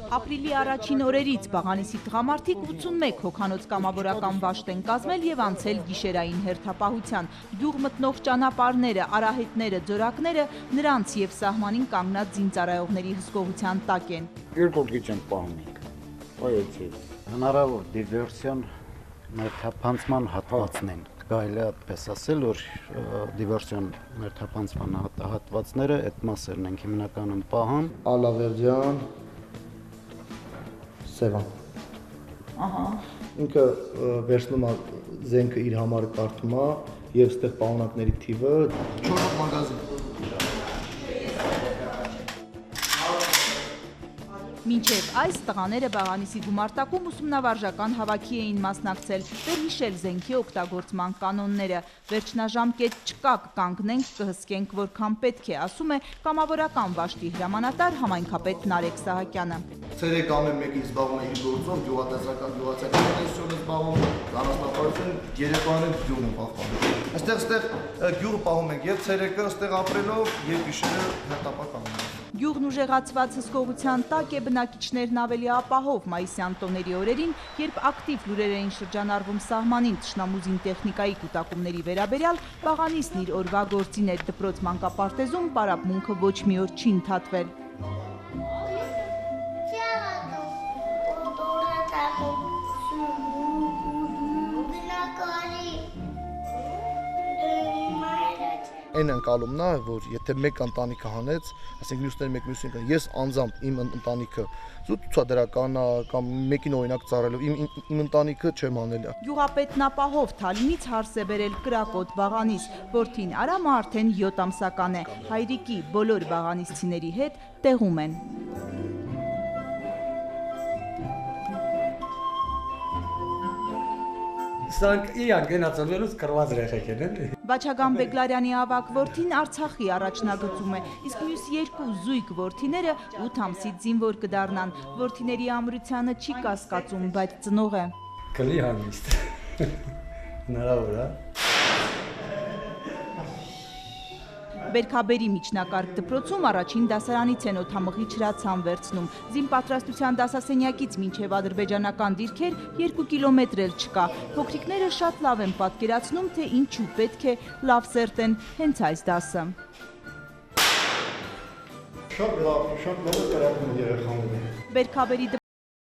Ապրիլի առաջին օրերից Բաղանիսի տղամարդիկ 81 հոգանոց կամավորական վաշտ են կազմել եւ անցել գիշերային հերթապահության։ Գյուղ մտնող ճանապարհները, արահետները, ձորակները նրանց եւ սահմանին կանգնած զինծառայողների հսկողության տակ են։ Երկու քիչ են պահում։ Հնարավոր դիվերսիոն մերթափանցման հատվածն են։ Կարելի է այդպես ասել, որ դիվերսիոն մերթափանցման հատվածները այդ մասերն են հիմնականում պահում։ Ալավերդյան, Սևան։ Ահա։ Ինքը վերցնում է զենքը իր համար կարդում է եւ այստեղ պահոնակների թիվը 4 մագազին։ Մինչև այս տղաները Բաղանիսի գումարտակում ուսումնավարժական հավաքի էին մասնակցել, վերհիշել զենքի օգտագործման կանոնները։ Վերջնաժամկետ չկա, կկանգնենք, կհսկենք որքան պետք է, ասում է կամավորական վաշտի հրամանատար համայնքապետ Նարեկ Սահակյանը։ Ցերեկ ամեն մեկին զբաղվում է իր գործով, գյուղատնտեսական գյուղացիական զբաղվում, անասնապահություն, երեկոյան գյուղն պահպանում։ Այստեղ գյուղը պահում ենք եւ ցերեկը այստեղ ապրելով եւ գիշերը հերթապահ։ Գյուղն ուժեղացված հսկողության տակ է, բնակիչներն ավելի ապահով մայիսյան տոների օրերին, երբ ակտիվ լուրեր էին շրջանառվում սահմանին թշնամուզին տեխնիկայի կուտակումների վերաբերյալ, Բաղանիսն իր օրվա գործին էր դպրոց մանկապարտեզում, պարապմունքը ոչ մի օր չի ընդհատվել։ Այն ընկալումն է, որ եթե մեկ ընտանիքը հանեց, ասենք մյուսները մեկ մյուսին կան, ես անձամբ իմ ընտանիքը զուտ ցուցադրական կամ մեկին օրինակ ծառայելով իմ ընտանիքը չեմ անել։ Գյուղապետն ապահով Թալինից հարս է բերել կրակոտ Բաղանիս, որդին Արամը արդեն 7 ամսական է, հայրիկի բոլոր բաղանիսցիների հետ տեղում են։ Սրանք իրան գնացողներուց կրված երեխեք են, էլի։ Բաչագան Բեգլարյանի ավագ որդին Արցախի առաջնագծում է, իսկ մյուս երկու զույգ որդիները 8 ամսից զինվոր կդառնան։ Որդիների ամրությանը չի կասկածում, բայց ծնող է։ Կլի համիստ։ Հնարավոր է։ Բերքաբերի միջնակարգ դպրոցում առաջին դասարանից են օդամղի չրացան վերցնում։ Զինպատրաստության դասասենյակից մինչև ադրբեջանական դիրքեր 2 կիլոմետր էլ չկա։ Փոքրիկները շատ լավ են պատկերացնում, թե ինչու պետք է լավ սերտեն հենց այս դասը։ Շատ լավ կրակում երեխաներին։ Բերքաբերի